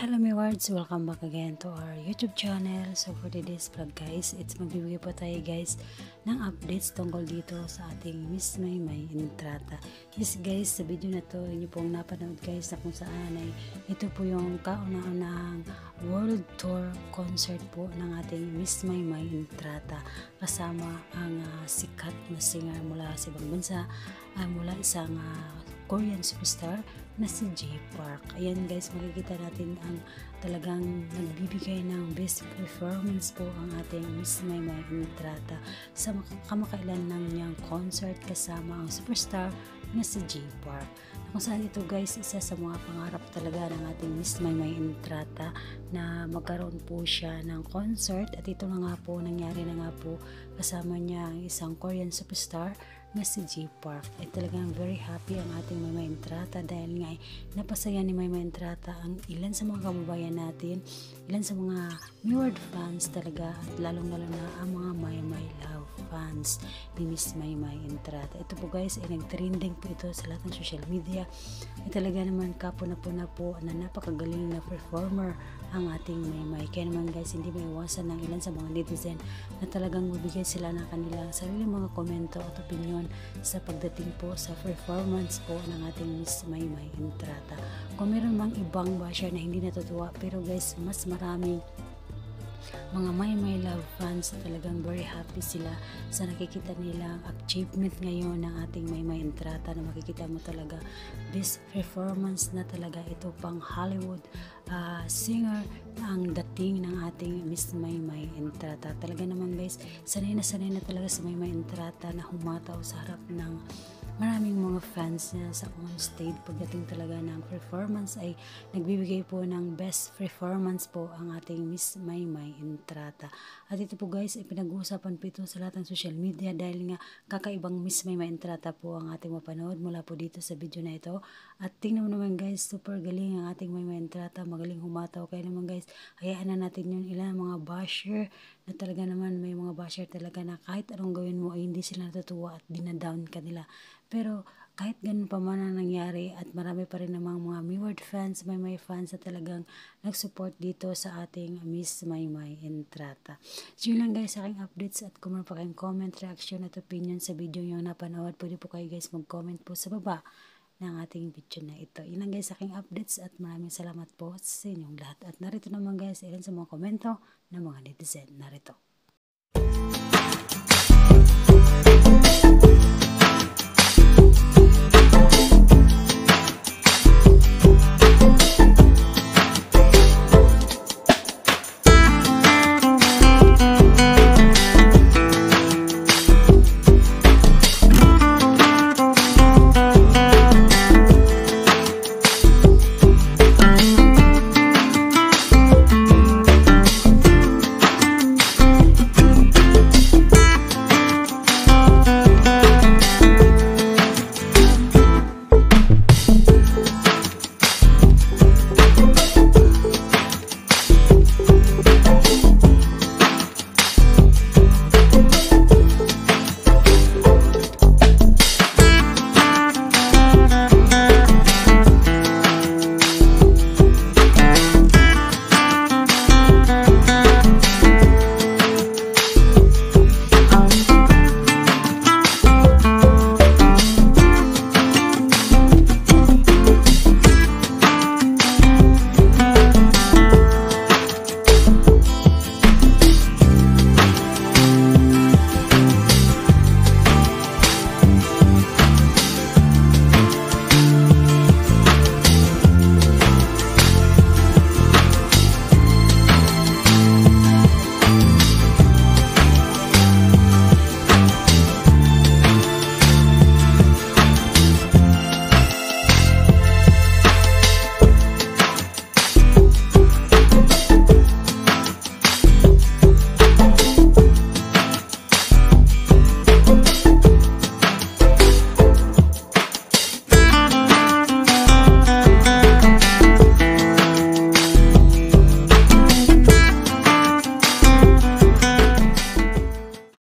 Hello my words, welcome back again to our YouTube channel. So for today's vlog guys, it's magbibigay po tayo guys ng updates tungkol dito sa ating Miss Maymay Entrata. Yes guys, sa video na to, inyo pong napanood guys na kung saan ay ito po yung kauna-unahang world tour concert po ng ating Miss Maymay Entrata. Kasama ang sikat na singer mula sa ibang bansa, mula isang Korean superstar na si Jay Park. Ayan guys, makikita natin ang talagang nagbibigay ng best performance po ang ating Miss Maymay Entrata sa kamakailan ng niyang concert kasama ang superstar na si Jay Park. Kung saan ito guys, isa sa mga pangarap talaga ng ating Miss Maymay Entrata na magkaroon po siya ng concert, at ito na nga po, nangyari na nga po, kasama niya ang isang Korean superstar na si Jay Park. Ay talagang very happy ang ating Maymay Entrata dahil nga napasaya ni Maymay Entrata ang ilan sa mga kababayan natin, ilan sa mga Meward fans talaga, at lalong lalo na ang mga Maymay Love fans ni Miss Maymay Entrata. Ito po guys ay nag-trending po ito sa lahat ng social media. Ay talaga naman kapuna-puna po na napakagaling na performer ang ating Maymay. Kaya naman guys, hindi maiwasan ng ilan sa mga netizen na talagang mabigyan sila ng kanilang sariling mga komento at opinion sa pagdating po sa performance po ng ating Miss Maymay Entrata. Kung meron mang ibang basher na hindi natutuwa, pero guys, mas maraming mga Maymay Love fans na talagang very happy sila sa nakikita nilang achievement ngayon ng ating Maymay Entrata, na makikita mo talaga best performance na talaga ito, pang Hollywood singer ang dating ng ating Miss Maymay Entrata. Talaga naman guys, sanay na talaga sa Maymay Entrata na humataw sa harap ng maraming mga fans niya sa on stage. Pagdating talaga ng performance ay nagbibigay po ng best performance po ang ating Miss Maymay Entrata. At ito po guys ay pinag-uusapan po ito sa lahat ng social media dahil nga kakaibang Miss Maymay Entrata po ang ating mapanood mula po dito sa video na ito. At tingnan mo naman guys, super galing ang ating Maymay Entrata, magaling humataw. Kaya naman guys, hayaan na natin yun, ilan mga basher na talaga naman, may mga basher talaga na kahit anong gawin mo ay hindi sila natutuwa at dinadown ka nila. Pero kahit ganun pa man ang nangyari, at marami pa rin namang mga Meward fans, Maymay fans na talagang nag-support dito sa ating Miss Maymay Entrata. So yun lang guys, aking updates, at kung meron pa kayong comment, reaction at opinion sa video yung napanood, pwede po kayo guys mag-comment po sa baba ng ating video na ito. Yun lang guys, aking updates, at maraming salamat po sa inyong lahat. At narito naman guys, ilan sa mga komento ng mga netizen. Narito.